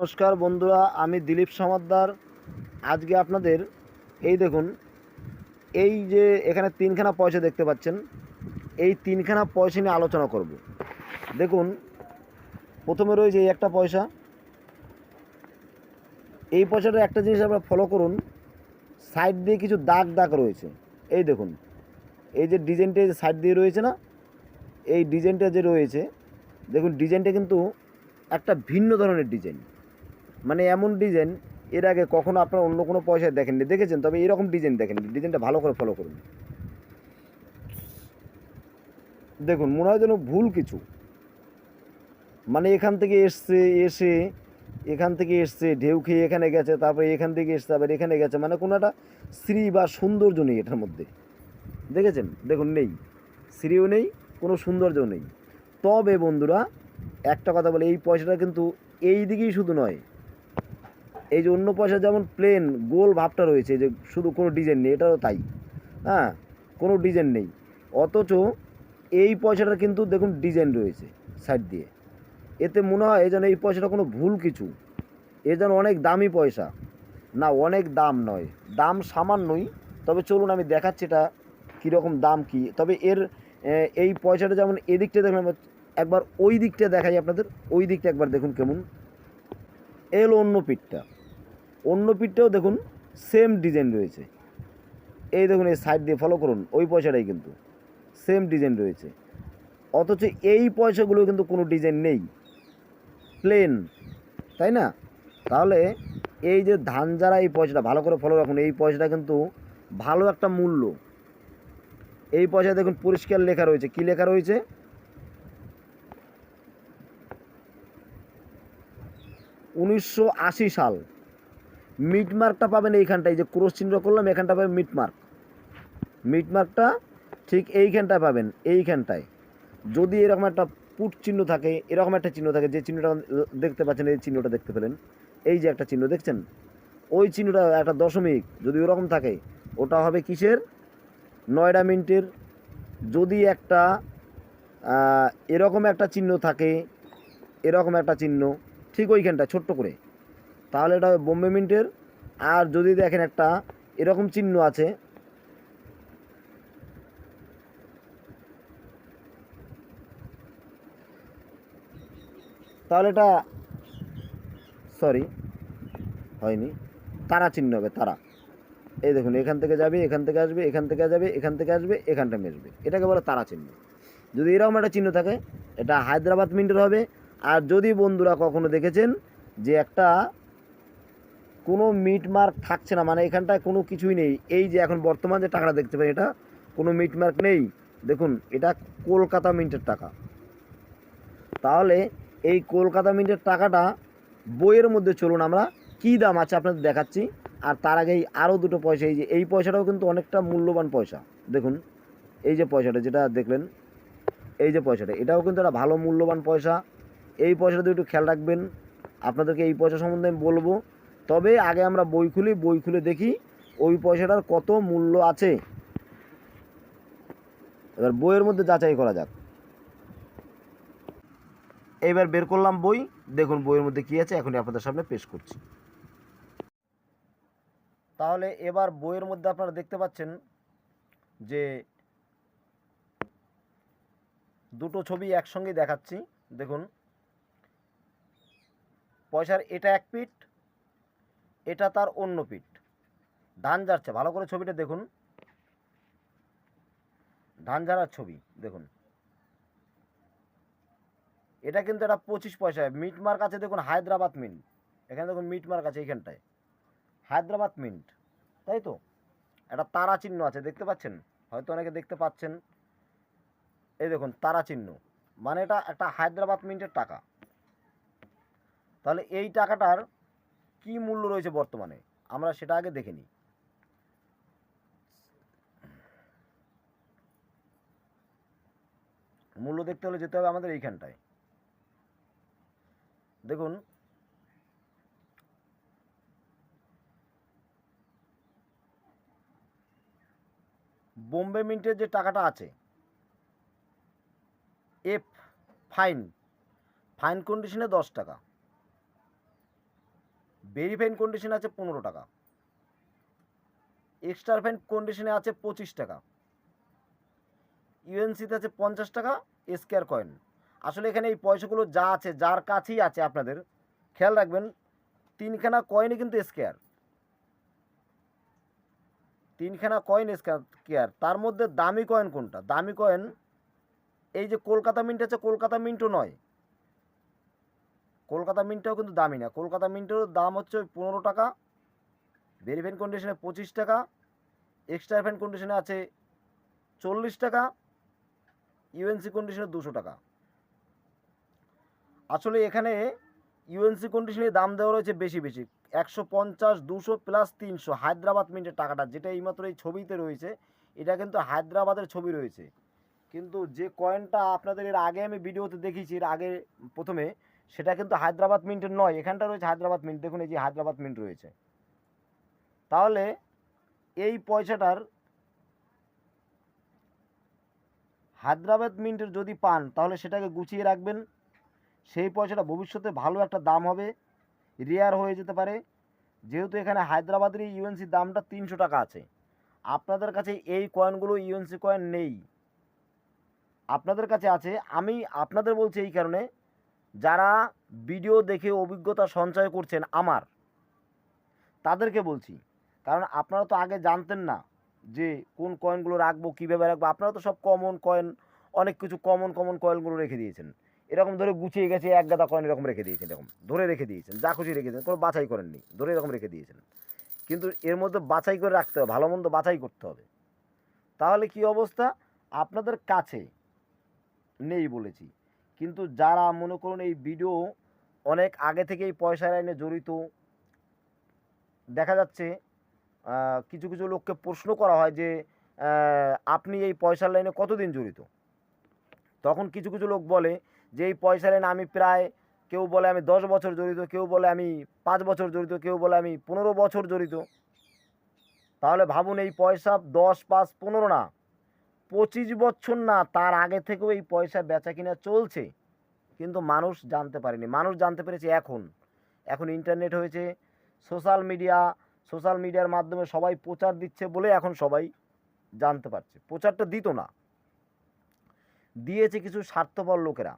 নমস্কার বন্ধুরা, আমি দিলীপ সমাদ্দার। আজকে আপনাদের এই দেখুন, এই যে এখানে তিনখানা পয়সা দেখতে পাচ্ছেন, এই তিনখানা পয়সা নিয়ে আলোচনা করব। দেখুন, প্রথমে রয়েছে এই একটা পয়সা। এই পয়সাটার একটা জিনিস আপনারা ফলো করুন, সাইড দিয়ে কিছু দাগ দাগ রয়েছে। এই দেখুন, এই যে ডিজাইনটা সাইড দিয়ে রয়েছে না, এই ডিজাইনটা যে রয়েছে, দেখুন ডিজাইনটা কিন্তু একটা ভিন্ন ধরনের ডিজাইন। মানে এমন ডিজাইন এর আগে কখনো আপনার অন্য কোনো পয়সায় দেখেননি, দেখেছেন তবে এরকম ডিজাইন দেখেননি। ডিজাইনটা ভালো করে ফলো করুন। দেখুন, মনে হয় যেন ভুল কিছু, মানে এখান থেকে এসে এখান থেকে এসছে, ঢেউ খেয়ে এখানে গেছে, তারপরে এখান থেকে এসছে আবার এখানে গেছে, মানে কোনো একটা শ্রী বা সৌন্দর্য নেই এটার মধ্যে। দেখেছেন? দেখুন, নেই শ্রীও নেই, কোনো সৌন্দর্যও নেই। তবে বন্ধুরা, একটা কথা বলে, এই পয়সাটা কিন্তু এই দিকেই শুধু নয়, এই যে অন্য পয়সা যেমন প্লেন গোল ভাবটা রয়েছে, যে শুধু কোনো ডিজাইন নেই, এটাও তাই। হ্যাঁ, কোনো ডিজাইন নেই, অথচ এই পয়সাটার কিন্তু দেখুন ডিজাইন রয়েছে সাইড দিয়ে। এতে মনে হয় যেন এই পয়সাটা কোনো ভুল কিছু, এ যেন অনেক দামি পয়সা। না, অনেক দাম নয়, দাম সামান্যই। তবে চলুন আমি দেখাচ্ছি এটা কীরকম দাম কী। তবে এর এই পয়সাটা যেমন এদিকটা দেখলাম, একবার ওই দিকটা দেখাই আপনাদের। ওই দিকটা একবার দেখুন কেমন। এলো অন্য পিঠটা, অন্য পিঠটাও দেখুন সেম ডিজাইন রয়েছে। এই দেখুন, এই সাইড দিয়ে ফলো করুন, ওই পয়সাটাই কিন্তু সেম ডিজাইন রয়েছে। অথচ এই পয়সাগুলো কিন্তু কোনো ডিজাইন নেই, প্লেন, তাই না? তাহলে এই যে ধান যারা, এই পয়সাটা ভালো করে ফলো রাখুন, এই পয়সাটা কিন্তু ভালো একটা মূল্য। এই পয়সা দেখুন পরিষ্কার লেখা রয়েছে, কি লেখা রয়েছে? 1980 সাল। মিটমার্কটা পাবেন এইখানটায়, যে ক্রস চিহ্ন করলাম এখানটা পাবেন মিটমার্ক। মিটমার্কটা ঠিক এইখানটায় পাবেন, এইখানটায়। যদি এরকম একটা পুট চিহ্ন থাকে, এরকম একটা চিহ্ন থাকে, যে চিহ্নটা দেখতে পাচ্ছেন, এই চিহ্নটা দেখতে পেলেন, এই যে একটা চিহ্ন দেখছেন, ওই চিহ্নটা একটা দশমিক যদি ওরকম থাকে, ওটা হবে কিসের? নয়ডা মিন্টের। যদি একটা এরকম একটা চিহ্ন থাকে, এরকম একটা চিহ্ন ঠিক ওইখানটা ছোট্ট করে, তাহলে এটা হবে বোম্বে মিন্টের। আর যদি দেখেন একটা এরকম চিহ্ন আছে, তাহলে এটা, সরি হয়নি, তারা চিহ্ন হবে, তারা। এই দেখুন, এখান থেকে যাবে, এখান থেকে আসবে, এখান থেকে যাবে, এখান থেকে আসবে, এখানটা মেশবে, এটাকে বলে তারা চিহ্ন। যদি এরকম একটা চিহ্ন থাকে, এটা হায়দ্রাবাদ মিন্টের হবে। আর যদি বন্ধুরা কখনো দেখেছেন যে একটা কোনো মিট মার্ক থাকছে না, মানে এখানটায় কোনো কিছুই নেই, এই যে এখন বর্তমান যে টাকাটা দেখতে পাই, এটা কোনো মিট মার্ক নেই, দেখুন এটা কলকাতা মিন্টের টাকা। তাহলে এই কলকাতা মিন্টের টাকাটা বইয়ের মধ্যে, চলুন আমরা কী দাম আছে আপনাদের দেখাচ্ছি। আর তার আগেই আরও দুটো পয়সা, এই যে এই পয়সাটাও কিন্তু অনেকটা মূল্যবান পয়সা। দেখুন, এই যে পয়সাটা যেটা দেখলেন, এই যে পয়সাটা, এটাও কিন্তু একটা ভালো মূল্যবান পয়সা। এই পয়সাটা একটু খেয়াল রাখবেন, আপনাদেরকে এই পয়সা সম্বন্ধে আমি বলবো। তবে আগে আমরা বই খুলি, বই খুলে দেখি ওই পয়সাটার কত মূল্য আছে। এবার বইয়ের মধ্যে যাচাই করা যাক। এইবার বের করলাম বই, দেখুন বইয়ের মধ্যে কী আছে, এখনই আপনাদের সামনে পেশ করছি। তাহলে এবার বইয়ের মধ্যে আপনারা দেখতে পাচ্ছেন যে দুটো ছবি একসঙ্গে দেখাচ্ছি। দেখুন, পয়সার এটা এক পিঠ, এটা তার অন্য পিঠ, ধান ঝাড়ছে। ভালো করে ছবিটা দেখুন, ধান ঝাড়ার ছবি দেখুন। এটা কিন্তু একটা 25 পয়সায় মিট মার্ক আছে, দেখুন হায়দ্রাবাদ মিন্ট, এখানে দেখুন মিট মার্ক আছে এইখানটায়, হায়দ্রাবাদ মিন্ট, তাই তো? একটা তারা চিহ্ন আছে, দেখতে পাচ্ছেন, হয়তো অনেকে দেখতে পাচ্ছেন। এই দেখুন তারা চিহ্ন, মানে এটা একটা হায়দ্রাবাদ মিন্টের টাকা। তাহলে এই টাকাটার কি মূল্য রয়েছে বর্তমানে, আমরা সেটা আগে দেখে নিই। মূল্য দেখতে হলে যেতে হবে আমাদের এইখানটায়। দেখুন, বোম্বে মিন্টের যে টাকাটা আছে, এফ ফাইন, ফাইন কন্ডিশনে 10 টাকা। ভেরিফাইড কন্ডিশনে আছে 15 টাকা, এক্সট্রা ফাইন কন্ডিশনে আছে 25 টাকা, ইউএনসিতে আছে 50 টাকা স্কয়ার কয়েন। আসলে এখানে এই পয়সাগুলো যা আছে, যার কাছেই আছে, আপনাদের খেয়াল রাখবেন 3খানা কয়েনই কিন্তু স্কয়ার, 3খানা কয়েন স্কয়ার। তার মধ্যে দামি কয়েন কোনটা? দামি কয়েন এই যে কলকাতা মিন্ট আছে, কলকাতা মিন্টও নয়, কলকাতা মিন্টটাও কিন্তু দামি না। কলকাতা মিন্টের দাম হচ্ছে 15 টাকা, ভেরিফাইড কন্ডিশনে 25 টাকা, এক্সট্রা ফাইন কন্ডিশনে আছে 40 টাকা, ইউএনসি কন্ডিশনে 200 টাকা। আসলে এখানে ইউএনসি কন্ডিশনে দাম দেওয়া রয়েছে বেশি বেশি, 150, 200 প্লাস 300। হায়দ্রাবাদ মিন্টের টাকাটা যেটা এইমাত্র এই ছবিতে রয়েছে, এটা কিন্তু হায়দ্রাবাদের ছবি রয়েছে। কিন্তু যে কয়েনটা আপনাদের এর আগে আমি ভিডিওতে দেখিয়েছি, এর আগে প্রথমে, সেটা কিন্তু হায়দ্রাবাদ মিন্টের নয়। এখানটা রয়েছে হায়দ্রাবাদ মিন্ট, দেখুন এই যে হায়দ্রাবাদ মিন্ট রয়েছে। তাহলে এই পয়সাটার হায়দ্রাবাদ মিন্টের যদি পান, তাহলে সেটাকে গুছিয়ে রাখবেন। সেই পয়সাটা ভবিষ্যতে ভালো একটা দাম হবে, রেয়ার হয়ে যেতে পারে। যেহেতু এখানে হায়দ্রাবাদের ইউএনসির দামটা 300 টাকা আছে, আপনাদের কাছে এই কয়েনগুলো ইউএনসি কয়েন নেই, আপনাদের কাছে আছে। আমি আপনাদের বলছি এই কারণে, যারা ভিডিও দেখে অভিজ্ঞতা সঞ্চয় করছেন আমার, তাদেরকে বলছি। কারণ আপনারা তো আগে জানতেন না যে কোন কয়েনগুলো রাখবো, কীভাবে রাখবো। আপনারা তো সব কমন কয়েন, অনেক কিছু কমন কয়েনগুলো রেখে দিয়েছেন, এরকম ধরে গুছিয়ে গেছে, এক গাদা কয়েন এরকম রেখে দিয়েছেন, এরকম ধরে রেখে দিয়েছেন, যা খুশি রেখে দিয়েছেন, কোনো বাছাই করেননি, ধরে এরকম রেখে দিয়েছেন। কিন্তু এর মধ্যে বাছাই করে রাখতে হবে, ভালো মন্দ বাছাই করতে হবে। তাহলে কি অবস্থা? আপনাদের কাছে নেই বলেছি, কিন্তু যারা মনে করুন এই ভিডিও অনেক আগে থেকেই পয়সা লাইনে জড়িত, দেখা যাচ্ছে কিছু কিছু লোককে প্রশ্ন করা হয় যে আপনি এই পয়সার লাইনে কতদিন জড়িত? তখন কিছু কিছু লোক বলে যে এই পয়সা লাইনে আমি প্রায়, কেউ বলে আমি 10 বছর জড়িত, কেউ বলে আমি 5 বছর জড়িত, কেউ বলে আমি 15 বছর জড়িত। তাহলে ভাবুন, এই পয়সা 10, 5, 15 না, 25 বছর না, তার আগে থেকেও এই পয়সা বেচা কিনা চলছে, কিন্তু মানুষ জানতে পারেনি। মানুষ জানতে পেরেছে এখন ইন্টারনেট হয়েছে, সোশ্যাল মিডিয়ার মাধ্যমে সবাই প্রচার দিচ্ছে বলে এখন সবাই জানতে পারছে। প্রচারটা দিত না, দিয়েছে কিছু স্বার্থপর লোকেরা।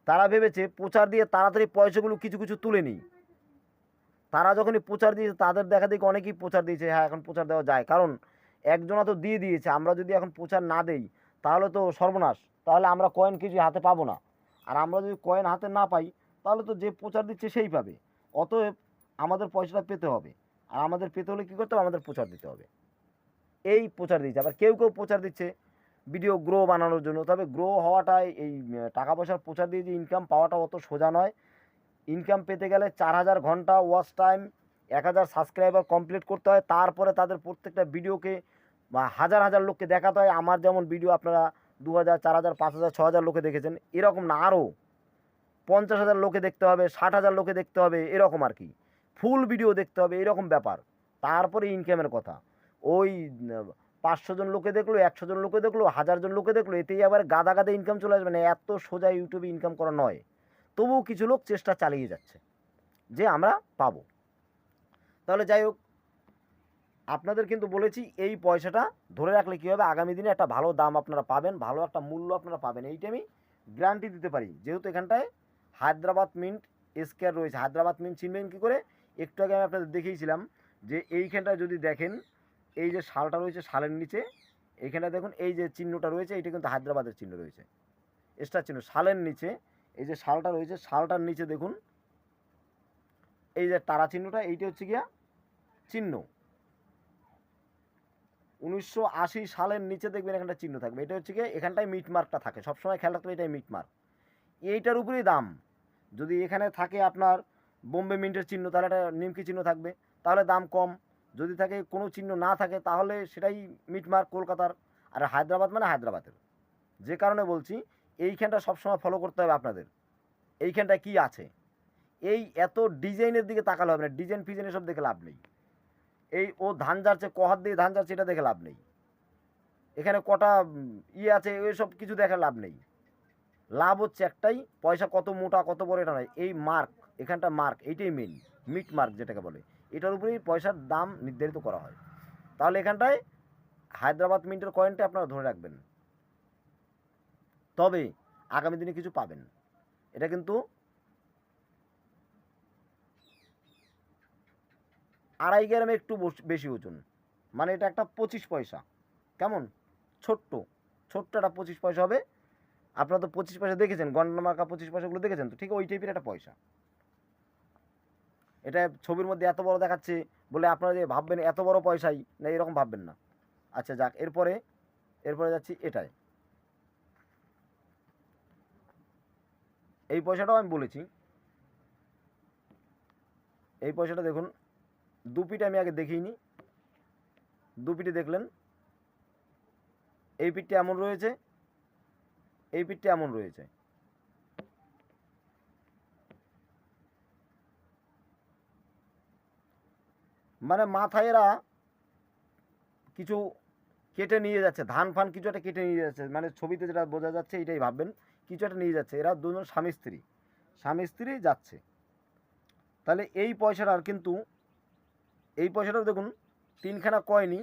তারা ভেবেছে প্রচার দিয়ে তাড়াতাড়ি পয়সাগুলো কিছু কিছু তুলে নিই। তারা যখনই প্রচার দিয়েছে, তাদের দেখা দেখি অনেকেই প্রচার দিয়েছে, হ্যাঁ এখন প্রচার দেওয়া যায়, কারণ একজনা তো দিয়ে দিয়েছে। আমরা যদি এখন প্রচার না দেই তাহলে তো সর্বনাশ, তাহলে আমরা কয়েন কিছু হাতে পাবো না। আর আমরা যদি কয়েন হাতে না পাই, তাহলে তো যে প্রচার দিচ্ছে সেই পাবে। অতএব আমাদের পয়সাটা পেতে হবে, আর আমাদের পেতে হলে কী করতে হবে? আমাদের প্রচার দিতে হবে। এই প্রচার দিচ্ছে। আবার কেউ কেউ প্রচার দিচ্ছে ভিডিও গ্রো বানানোর জন্য। তবে গ্রো হওয়াটাই, এই টাকা পয়সার প্রচার দিয়ে যে ইনকাম পাওয়াটা অত সোজা নয়। ইনকাম পেতে গেলে 4000 ঘন্টা ওয়াচ টাইম, 1000 সাবস্ক্রাইবার কমপ্লিট করতে হয়, তারপরে তাদের প্রত্যেকটা ভিডিওকে হাজার হাজার লোককে দেখাতে হয়। আমার যেমন ভিডিও আপনারা 2000, 4000, 5000, 6000 লোকে দেখেছেন, এরকম না, আরও 50,000 লোকে দেখতে হবে, 60,000 লোকে দেখতে হবে, এরকম আর কি, ফুল ভিডিও দেখতে হবে, এরকম ব্যাপার। তারপরে ইনকামের কথা। ওই 500 জন লোকে দেখলো, 100 জন লোকে দেখলো, 1000 জন লোকে দেখলো, এতেই আবার গাদা গাদা ইনকাম চলে আসবে না। এত সোজা ইউটিউবে ইনকাম করা নয়। তবুও কিছু লোক চেষ্টা চালিয়ে যাচ্ছে যে আমরা পাবো। তাহলে যাই হোক, আপনাদের কিন্তু বলেছি এই পয়সাটা ধরে রাখলে কী হবে, আগামী দিনে একটা ভালো দাম আপনারা পাবেন, ভালো একটা মূল্য আপনারা পাবেন, এইটা আমি গ্যারান্টি দিতে পারি। যেহেতু এখানটায় হায়দ্রাবাদ মিন্ট স্কয়ার রয়েছে। হায়দ্রাবাদ মিন্ট চিনবেন কী করে? একটু আগে আমি আপনাদের দেখিয়েছিলাম যে এইখানটায় যদি দেখেন, এই যে শালটা রয়েছে, শালের নিচে এইখানটা দেখুন, এই যে চিহ্নটা রয়েছে, এইটা কিন্তু হায়দ্রাবাদের চিহ্ন রয়েছে, স্টার চিহ্ন। শালের নিচে এই যে শালটা রয়েছে, শালটার নিচে দেখুন এই যে তারা চিহ্নটা, এইটা হচ্ছে গিয়া চিহ্ন। 1980 সালের নিচে দেখবেন এখানটা চিহ্ন থাকবে, এটা হচ্ছে গিয়ে এখানটায় মিটমার্কটা থাকে, সবসময় খেয়াল রাখতে হবে, এটাই মিটমার্ক। এইটার উপরেই দাম। যদি এখানে থাকে আপনার বোম্বে মিন্টের চিহ্ন, তাহলে একটা নিমকি চিহ্ন থাকবে, তাহলে দাম কম। যদি থাকে কোনো চিহ্ন না থাকে, তাহলে সেটাই মিটমার্ক কলকাতার। আর হায়দ্রাবাদ মানে হায়দ্রাবাদের। যে কারণে বলছি এইখানটা সবসময় ফলো করতে হবে আপনাদের। এইখানটায় কি আছে, এই এত ডিজাইনের দিকে তাকালে হবে না, ডিজাইন ফিজাইন এসব দেখে লাভ নেই। এই ও ধান যাচ্ছে, কহাত দিয়ে ধান যাচ্ছে, এটা দেখে লাভ নেই। এখানে কটা আছে, ওইসব কিছু দেখে লাভ নেই। লাভ হচ্ছে একটাই, পয়সা কত মোটা কত বড় এটা নয়, এই মার্ক, এখানটা মার্ক, এইটাই মেন মিট মার্ক যেটাকে বলে, এটার উপরেই পয়সার দাম নির্ধারিত করা হয়। তাহলে এখানটায় হায়দ্রাবাদ মিন্টের কয়েনটা আপনারা ধরে রাখবেন, তবে আগামী দিনে কিছু পাবেন। এটা কিন্তু 2.5 গ্রামে একটু বেশি ওজন, মানে এটা একটা 25 পয়সা, কেমন ছোট্ট একটা 25 পয়সা হবে। আপনারা তো 25 পয়সা দেখেছেন, গন্ডা মার্কা 25 পয়সাগুলো দেখেছেন তো, ঠিক ওই টাইপের একটা পয়সা। এটা ছবির মধ্যে এত বড় দেখাচ্ছে বলে আপনারা যে ভাববেন এত বড় পয়সাই না, এরকম ভাববেন না। আচ্ছা যাক, এরপরে যাচ্ছি এটাই। এই পয়সাটাও আমি বলেছি, এই পয়সাটা দেখুন, 2 পিঠ আমি আগে দেখিনি, 2 পিঠে দেখলেন, এই পিঠটা এমন রয়েছে, এই পিঠটা এমন রয়েছে। মানে মাথায় এরা কিছু কেটে নিয়ে যাচ্ছে, ধান ফান কিছু একটা কেটে নিয়ে যাচ্ছে, মানে ছবিতে যেটা বোঝা যাচ্ছে এটাই ভাববেন, কিছু একটা নিয়ে যাচ্ছে। এরা দুজন স্বামী স্ত্রী যাচ্ছে। তাহলে এই পয়সাটার কিন্তু, এই পয়সাটাও দেখুন 3খানা কয়েনই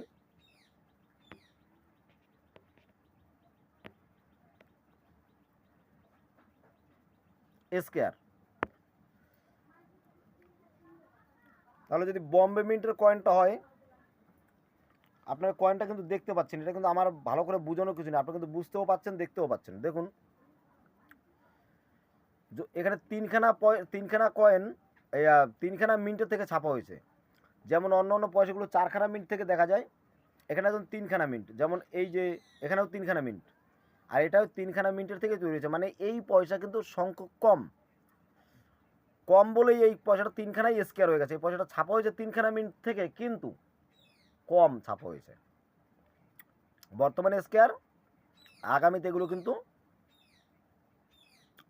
স্কয়ার। তাহলে যদি বম্বে মিন্টের কয়েনটা হয়, আপনার কয়েনটা কিন্তু দেখতে পাচ্ছেন, এটা কিন্তু আমার ভালো করে বোঝানোর কিছু নেই, আপনি কিন্তু বুঝতেও পাচ্ছেন, দেখতেও পাচ্ছেন। দেখুন এখানে 3খানা কয়েন, এই 3খানা মিন্টের থেকে ছাপা হয়েছে। যেমন অন্য অন্য পয়সাগুলো 4খানা মিন্ট থেকে দেখা যায়, এখানে একদম 3খানা মিন্ট। যেমন এই যে এখানেও 3খানা মিন্ট, আর এটাও 3খানা মিন্টের থেকে তৈরি হয়েছে। মানে এই পয়সা কিন্তু সংখ্যক কম বলেই এই পয়সাটা 3খানাই স্কয়ার হয়ে গেছে। এই পয়সাটা ছাপা হয়েছে 3খানা মিন্ট থেকে, কিন্তু কম ছাপা হয়েছে। বর্তমানে স্কয়ার, আগামীতে এগুলো কিন্তু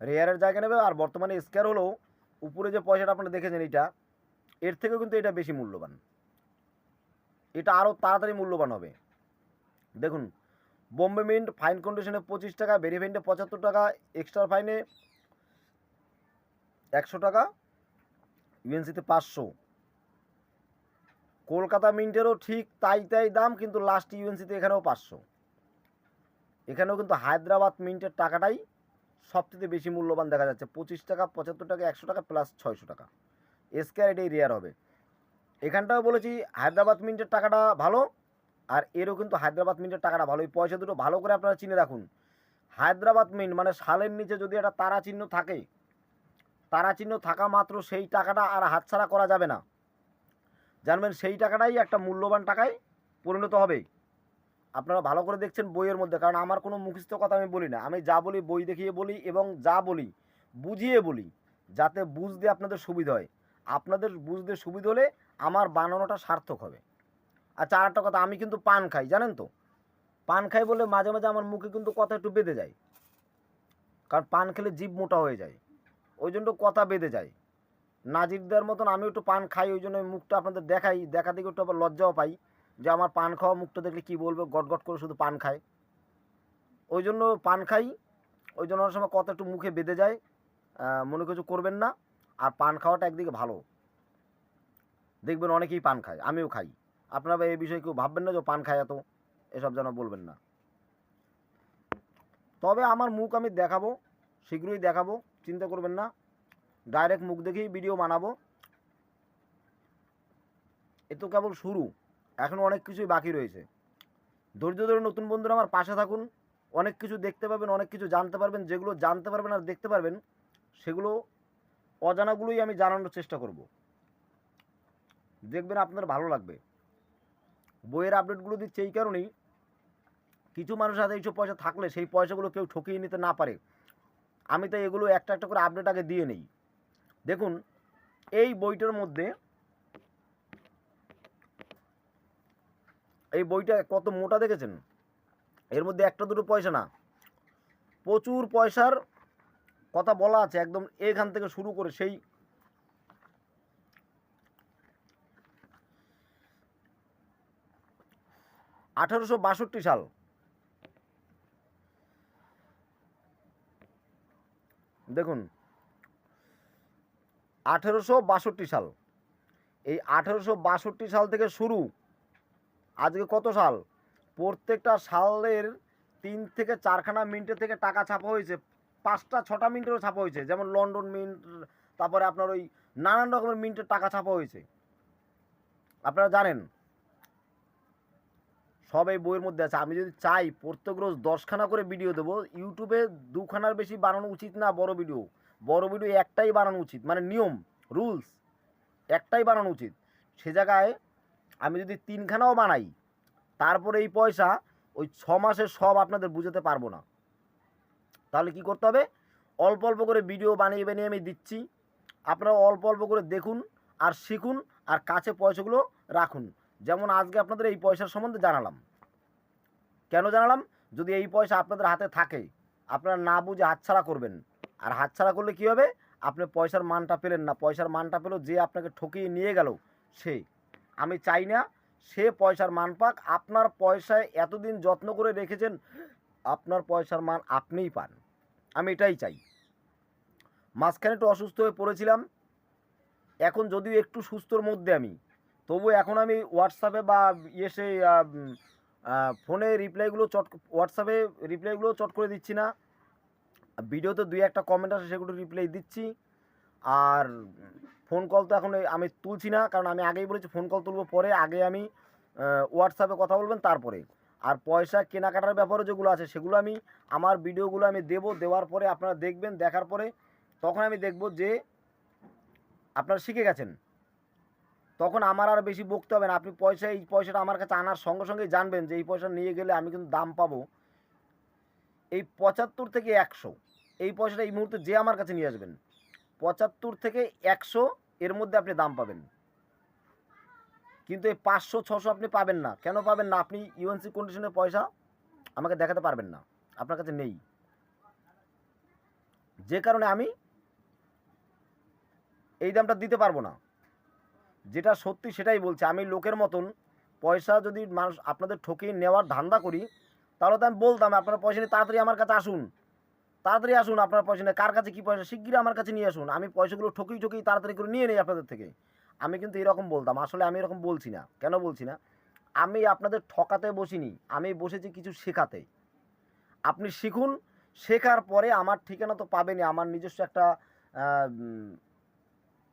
রেয়ারের জায়গা নেবে। আর বর্তমানে স্কয়ার হলেও উপরে যে পয়সাটা আপনারা দেখেছেন, এটা এর থেকেও কিন্তু এটা বেশি মূল্যবান, এটা আরও তাড়াতাড়ি মূল্যবান হবে। দেখুন বোম্বে মিন্ট ফাইন কন্ডিশনে 25 টাকা, ভেরিফাইন্ডে 75 টাকা, এক্সট্রা ফাইনে 100 টাকা, ইউএনসিতে 500। কলকাতা মিন্টেরও ঠিক তাই দাম, কিন্তু লাস্ট ইউএনসিতে এখানেও 500। এখানেও কিন্তু হায়দ্রাবাদ মিন্টের টাকাটাই সবচেয়ে বেশি মূল্যবান দেখা যাচ্ছে। 25 টাকা, 75 টাকা, 100 টাকা প্লাস 600 টাকা। স্কয়ার এটাই রেয়ার হবে। এখানটাও বলেছি হায়দ্রাবাদ মিন্টের টাকাটা ভালো, আর এরও কিন্তু হায়দ্রাবাদ মিন্টের টাকাটা ভালো। এই পয়সা দুটো ভালো করে আপনারা চিনে রাখুন। হায়দ্রাবাদ মিন্ট মানে সালের নিচে যদি একটা তারা চিহ্ন থাকে, তারা চিহ্ন থাকা মাত্র সেই টাকাটা আর হাতছাড়া করা যাবে না। জানবেন সেই টাকাটাই একটা মূল্যবান টাকায় পরিণত হবে। আপনারা ভালো করে দেখছেন বইয়ের মধ্যে, কারণ আমার কোনো মুখস্থ কথা আমি বলি না, আমি যা বলি বই দেখিয়ে বলি, এবং যা বলি বুঝিয়ে বলি, যাতে বুঝতে আপনাদের সুবিধা হয়। আপনাদের বুঝতে সুবিধা হলে আমার বানানোটা সার্থক হবে। আচ্ছা আর একটা কথা, আমি কিন্তু পান খাই, জানেন তো। পান খাই বলে মাঝে মাঝে আমার মুখে কিন্তু কথা একটু বেঁধে যায়, কারণ পান খেলে জিভ মোটা হয়ে যায়, ওই জন্য কথা বেঁধে যায়। নাজিরদের মতন আমি একটু পান খাই, ওই জন্য মুখটা আপনাদের দেখাই, দেখা দিকে একটু আবার লজ্জাও পাই যে আমার পান খাওয়া মুখটা দেখলে কী বলবে, গট করে শুধু পান খায়, ওই জন্য পান খাই। ওই জন্য অনেক সময় কথা একটু মুখে বেঁধে যায়, মনে কিছু করবেন না। আর পান খাওয়াটা একদিকে ভালো, দেখবেন অনেকেই পান খায়, আমিও খাই। আপনারা এই বিষয়ে কেউ ভাববেন না যে পান খায় এত, এসব যেন বলবেন না। তবে আমার মুখ আমি দেখাবো, শীঘ্রই দেখাবো, চিন্তা করবেন না। ডাইরেক্ট মুখ দেখেই ভিডিও বানাবো। এ তো কেবল শুরু, এখনও অনেক কিছুই বাকি রয়েছে। ধৈর্য ধরে নতুন বন্ধুরা আমার পাশে থাকুন, অনেক কিছু দেখতে পাবেন, অনেক কিছু জানতে পারবেন। যেগুলো জানতে পারবেন আর দেখতে পারবেন, সেগুলো অজানাগুলোই আমি জানানোর চেষ্টা করব, দেখবেন আপনার ভালো লাগবে। বইয়ের আপডেটগুলো দিচ্ছে এই কারণেই, কিছু মানুষ আছে এইসব পয়সা থাকলে সেই পয়সাগুলো কেউ ঠকিয়ে নিতে না পারে, আমি তাই এগুলো একটা একটা করে আপডেট আগে দিয়ে নেই। দেখুন এই বইটার মধ্যে, এই বইটা কত মোটা দেখেছেন, এর মধ্যে একটা দুটো পয়সা না, প্রচুর পয়সার কথা বলা আছে, একদম এখান থেকে শুরু করে সেই 1862 সাল, দেখুন 1862 সাল। এই 1862 সাল থেকে শুরু, আজকে কত সাল? প্রত্যেকটা সালের 3 থেকে 4খানা মিন্টের থেকে টাকা ছাপা হয়েছে, 5টা 6টা মিন্টেরও ছাপা হয়েছে, যেমন লন্ডন মিন্ট, তারপরে আপনার ওই নানান রকমের মিন্টের টাকা ছাপা হয়েছে, আপনারা জানেন, সব এই বইয়ের মধ্যে আছে। আমি যদি চাই প্রত্যেক রোজ 10খানা করে ভিডিও দেবো, ইউটিউবে 2খানার বেশি বানানো উচিত না। বড় ভিডিও একটাই বানানো উচিত, মানে নিয়ম রুলস একটাই বানানো উচিত। সে জায়গায় আমি যদি 3খানাও বানাই, তারপরে এই পয়সা ওই 6 মাসে সব আপনাদের বুঝাতে পারবো না। তাহলে কি করতে হবে? অল্প অল্প করে ভিডিও বানিয়ে বানিয়ে আমি দিচ্ছি, আপনারা অল্প অল্প করে দেখুন আর শিখুন, আর কাছে পয়সাগুলো রাখুন। যেমন আজকে আপনাদের এই পয়সার সম্বন্ধে জানালাম। কেন জানালাম? যদি এই পয়সা আপনাদের হাতে থাকে, আপনারা না বুঝে হাতছাড়া করবেন, আর হাতছাড়া করলে কী হবে? আপনি পয়সার মানটা পেলেন না। পয়সার মানটা পেল যে আপনাকে ঠকিয়ে নিয়ে গেল সে। আমি চাই না সে পয়সার মান পাক। আপনার পয়সায় এতদিন যত্ন করে রেখেছেন, আপনার পয়সার মান আপনিই পান, আমি এটাই চাই। মাঝখানে একটু অসুস্থ হয়ে পড়েছিলাম, এখন যদিও একটু সুস্থর মধ্যে আমি, তবু এখন আমি হোয়াটসঅ্যাপে বা এসে ফোনে রিপ্লাইগুলো হোয়াটসঅ্যাপে রিপ্লাইগুলো চট করে দিচ্ছি না। ভিডিওতে 2-1টা কমেন্ট আসে, সেগুলো রিপ্লাই দিচ্ছি। আর ফোন কল তো এখন আমি তুলছি না, কারণ আমি আগেই বলেছি ফোন কল তুলব পরে, আগে আমি হোয়াটসঅ্যাপে কথা বলবেন তারপরে। আর পয়সা কেনাকাটার ব্যাপারে যেগুলো আছে সেগুলো আমি আমার ভিডিওগুলো আমি দেওয়ার পরে আপনারা দেখবেন, দেখার পরে তখন আমি দেখব যে আপনারা শিখে গেছেন, তখন আমার আর বেশি বকতে হবে না। আপনি এই পয়সাটা আমার কাছে আনার সঙ্গে সঙ্গেই জানবেন যে এই পয়সা নিয়ে গেলে আমি কিন্তু দাম পাবো। এই 75 থেকে 100 এই পয়সাটা এই মুহূর্তে যে আমার কাছে নিয়ে আসবেন, 75 থেকে 100 এর মধ্যে আপনি দাম পাবেন। কিন্তু এই 500-600 আপনি পাবেন না। কেন পাবেন না? আপনি ইউএনসি কন্ডিশনের পয়সা আমাকে দেখাতে পারবেন না, আপনার কাছে নেই। যে কারণে আমি এই দামটা দিতে পারবো না। যেটা সত্যি সেটাই বলছি। আমি লোকের মতন পয়সা যদি মানুষ আপনাদের ঠকিয়ে নেওয়ার ধান্দা করি, তাহলে তো আমি বলতাম আপনার পয়সা নিয়ে তাড়াতাড়ি আমার কাছে আসুন, তাড়াতাড়ি আসুন, আপনার পয়সা নিয়ে কার কাছে কী পয়সা শিগগিরই আমার কাছে নিয়ে আসুন, আমি পয়সাগুলো ঠকিয়ে তাড়াতাড়ি করে নিয়ে নেই আপনাদের থেকে। আমি কিন্তু এরকম বলতাম। আসলে আমি এরকম বলছি না। কেন বলছি না? আমি আপনাদের ঠকাতে বসিনি, আমি বসেছি কিছু শেখাতে। আপনি শিখুন, শেখার পরে আমার ঠিকানা তো পাবেনই। আমার নিজস্ব একটা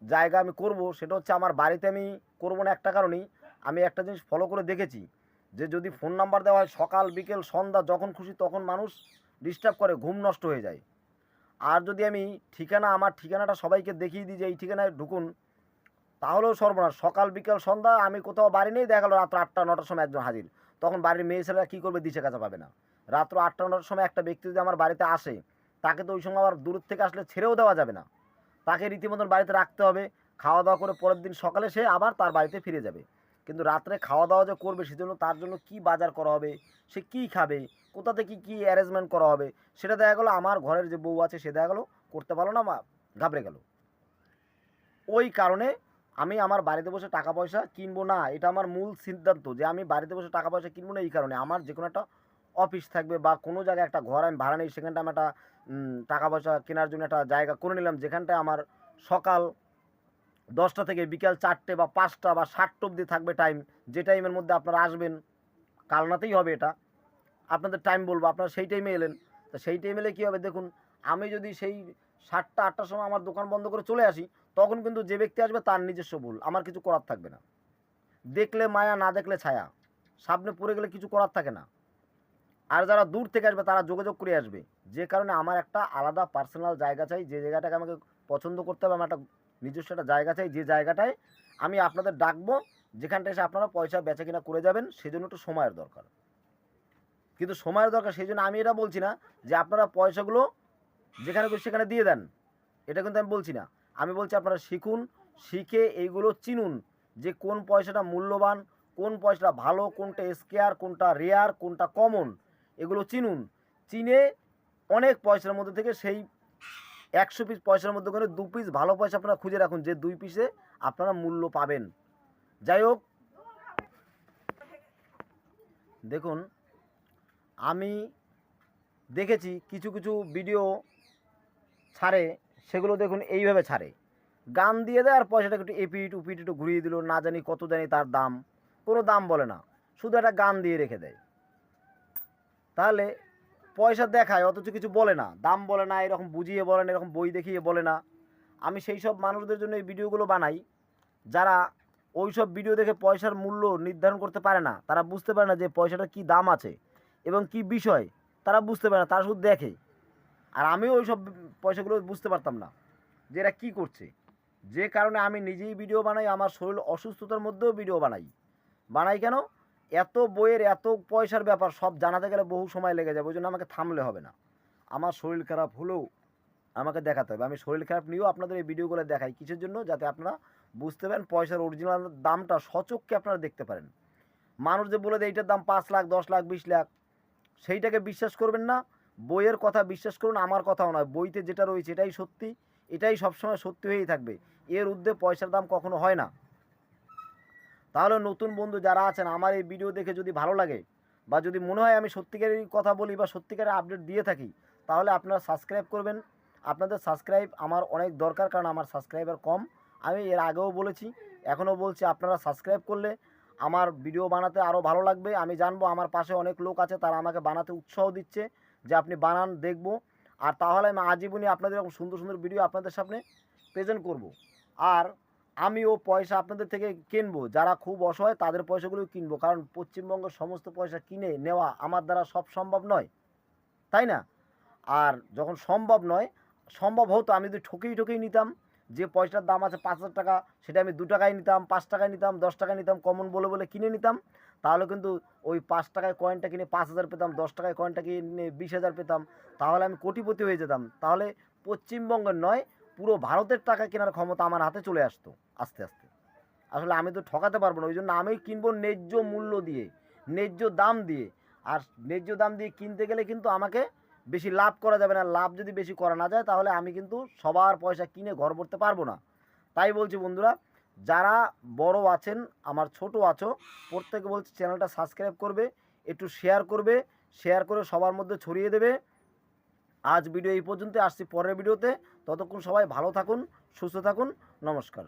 জায়গা আমি করব, সেটা হচ্ছে আমার বাড়িতে আমি করব না একটা কারণেই, আমি একটা জিনিস ফলো করে দেখেছি যে যদি ফোন নাম্বার দেওয়া হয় সকাল বিকেল সন্ধ্যা যখন খুশি তখন মানুষ ডিস্টার্ব করে, ঘুম নষ্ট হয়ে যায়। আর যদি আমি আমার ঠিকানাটা সবাইকে দেখিয়ে দিই যে এই ঠিকানায় ঢুকুন, তাহলেও সর্বনাশ। সকাল বিকেল সন্ধ্যা আমি কোথাও বাড়ি নেই, দেখা গেলো রাত্র 8টা-9টার সময় একজন হাজির। তখন বাড়ির মেয়ে ছেলেরা কী করবে? দিশে কাছা পাবে না। রাত্র 8টা-9টার সময় একটা ব্যক্তি যদি আমার বাড়িতে আসে, তাকে তো ওই সময় আবার দূর থেকে আসলে ছেড়েও দেওয়া যাবে না, তাকে রীতিমতন বাড়িতে রাখতে হবে। খাওয়া দাওয়া করে পরের দিন সকালে সে আবার তার বাড়িতে ফিরে যাবে। কিন্তু রাত্রে খাওয়া দাওয়া যে করবে, সেজন্য তার জন্য কী বাজার করা হবে, সে কী খাবে, কোথা থেকে কী অ্যারেঞ্জমেন্ট করা হবে, সেটা দেখা গেলো আমার ঘরের যে বউ আছে সে দেখা গেলো করতে পারলো না, ঘাবড়ে গেল। ওই কারণে আমি আমার বাড়িতে বসে টাকা পয়সা কিনবো না। এটা আমার মূল সিদ্ধান্ত যে আমি বাড়িতে বসে টাকা পয়সা কিনবো না। এই কারণে আমার যে কোনো একটা অফিস থাকবে বা কোনো জায়গায় একটা ঘর আমি ভাড়া নিই, সেখানটা আমি একটা টাকা পয়সা কেনার জন্য একটা জায়গা করে নিলাম, যেখানটায় আমার সকাল 10টা থেকে বিকাল 4টে বা 5টা বা 7টা অবধি থাকবে টাইম। যে টাইমের মধ্যে আপনারা আসবেন, কালনাতেই হবে এটা, আপনাদের টাইম বলবো, আপনারা সেই টাইমে এলেন। তো সেই টাইমে এলে কী হবে দেখুন, আমি যদি সেই 7টা-8টার সময় আমার দোকান বন্ধ করে চলে আসি, তখন কিন্তু যে ব্যক্তি আসবে তার নিজস্ব ভুল, আমার কিছু করার থাকবে না। দেখলে মায়া, না দেখলে ছায়া, সামনে পড়ে গেলে কিছু করার থাকে না। আর যারা দূর থেকে আসবে তারা যোগাযোগ করে আসবে। যে কারণে আমার একটা আলাদা পার্সোনাল জায়গা চাই, যে জায়গাটাকে আমাকে পছন্দ করতে হবে। আমার একটা নিজস্ব একটা জায়গা চাই, যে জায়গাটায় আমি আপনাদের ডাকবো, যেখানটায় এসে আপনারা পয়সা বেচা কিনা করে যাবেন। সেজন্য একটু সময়ের দরকার, কিন্তু সময়ের দরকার। সেই জন্য আমি এটা বলছি না যে আপনারা পয়সাগুলো যেখানে খুশি সেখানে দিয়ে দেন, এটা কিন্তু আমি বলছি না। আমি বলছি আপনারা শিখুন, শিখে এইগুলো চিনুন যে কোন পয়সাটা মূল্যবান, কোন পয়সাটা ভালো, কোনটা স্কেয়ার, কোনটা রেয়ার, কোনটা কমন, এগুলো চিনুন। চিনে অনেক পয়সার মধ্যে থেকে সেই 100 পিস পয়সার মধ্যে করে 2 পিস ভালো পয়সা আপনারা খুঁজে রাখুন, যে 2 পিসে আপনারা মূল্য পাবেন। যাই হোক, দেখুন আমি দেখেছি কিছু কিছু ভিডিও ছাড়ে, সেগুলো দেখুন এইভাবে ছাড়ে গান দিয়ে দেয় আর পয়সাটাকে একটু এপিট উপিট একটু ঘুরিয়ে দিল, না জানি কত জানি তার দাম, কোনো দাম বলে না, শুধু একটা গান দিয়ে রেখে দেয়। তাহলে পয়সা দেখায় অথচ কিছু বলে না, দাম বলে না, এরকম বুঝিয়ে বলে না, এরকম বই দেখিয়ে বলে না। আমি সেই সব মানুষদের জন্য এই ভিডিওগুলো বানাই যারা ওই সব ভিডিও দেখে পয়সার মূল্য নির্ধারণ করতে পারে না, তারা বুঝতে পারে না যে পয়সাটার কী দাম আছে এবং কি বিষয়, তারা বুঝতে পারে না, তারা শুধু দেখে। আর আমিও ওই সব পয়সাগুলো বুঝতে পারতাম না যে এরা কী করছে, যে কারণে আমি নিজেই ভিডিও বানাই, আমার শরীর অসুস্থতার মধ্যেও ভিডিও বানাই কেন, এত বইয়ের এত পয়সার ব্যাপার সব জানাতে গেলে বহু সময় লেগে যাবে, ওই জন্য আমাকে থামলে হবে না। আমার শরীর খারাপ হলেও আমাকে দেখাতে হবে, আমি শরীর খারাপ নিয়েও আপনাদের এই ভিডিওগুলো দেখাই, কিসের জন্য, যাতে আপনারা বুঝতে পারেন পয়সার অরিজিনাল দামটা সচক্ষে আপনারা দেখতে পারেন। মানুষ যে বলে দেয় এইটার দাম 5 লাখ 10 লাখ 20 লাখ, সেইটাকে বিশ্বাস করবেন না, বইয়ের কথা বিশ্বাস করুন, আমার কথাও নয়, বইতে যেটা রয়েছে এটাই সত্যি, এটাই সবসময় সত্যি হয়েই থাকবে, এর ঊর্ধ্বে পয়সার দাম কখনো হয় না। তাহলে নতুন বন্ধু যারা আছেন, আমার এই ভিডিও দেখে যদি ভালো লাগে বা যদি মনে হয় আমি সত্যিকারের কথা বলি বা সত্যিকারের আপডেট দিয়ে থাকি, তাহলে আপনারা সাবস্ক্রাইব করবেন। আপনাদের সাবস্ক্রাইব আমার অনেক দরকার, কারণ আমার সাবস্ক্রাইবার কম। আমি এর আগেও বলেছি, এখনও বলছি, আপনারা সাবস্ক্রাইব করলে আমার ভিডিও বানাতে আরও ভালো লাগবে। আমি জানবো আমার পাশে অনেক লোক আছে, তারা আমাকে বানাতে উৎসাহ দিচ্ছে যে আপনি বানান, দেখব। আর তাহলে আমি আজীবনই আপনাদের এরকম সুন্দর সুন্দর ভিডিও আপনাদের সামনে প্রেজেন্ট করব। আর আমিও পয়সা আপনাদের থেকে কিনবো, যারা খুব অসহায় তাদের পয়সাগুলো কিনবো, কারণ পশ্চিমবঙ্গের সমস্ত পয়সা কিনে নেওয়া আমার দ্বারা সব সম্ভব নয়, তাই না? আর যখন সম্ভব নয়, সম্ভব হতো আমি যদি ঠকেই নিতাম, যে পয়সার দাম আছে 5,000 টাকা, সেটা আমি 2 টাকায় নিতাম, 5 টাকায় নিতাম, 10 টাকায় নিতাম, কমন বলে কিনে নিতাম, তাহলে কিন্তু ওই 5 টাকায় কয়েনটা কিনে 5,000 পেতাম, 10 টাকায় কয়েনটা কিনে 20,000 পেতাম, তাহলে আমি কোটিপতি হয়ে যেতাম। তাহলে পশ্চিমবঙ্গের নয়, পুরো ভারতের টাকা কেনার ক্ষমতা আমার হাতে চলে আসতো আস্তে আস্তে। আসলে আমি তো ঠকাতে পারবো না, ওই জন্য আমি কিনবো ন্যায্য মূল্য দিয়ে, ন্যায্য দাম দিয়ে। আর ন্যায্য দাম দিয়ে কিনতে গেলে কিন্তু আমাকে বেশি লাভ করা যাবে না, লাভ যদি বেশি করা না যায় তাহলে আমি কিন্তু সবার পয়সা কিনে ঘর ভরতে পারবো না। তাই বলছি বন্ধুরা, যারা বড় আছেন, আমার ছোট আছো, প্রত্যেকে বলছি চ্যানেলটা সাবস্ক্রাইব করবে, একটু শেয়ার করবে, শেয়ার করে সবার মধ্যে ছড়িয়ে দেবে। আজ ভিডিও এই পর্যন্ত, আসছি পরের ভিডিওতে, ততক্ষণ সবাই ভালো থাকুন, সুস্থ থাকুন, নমস্কার।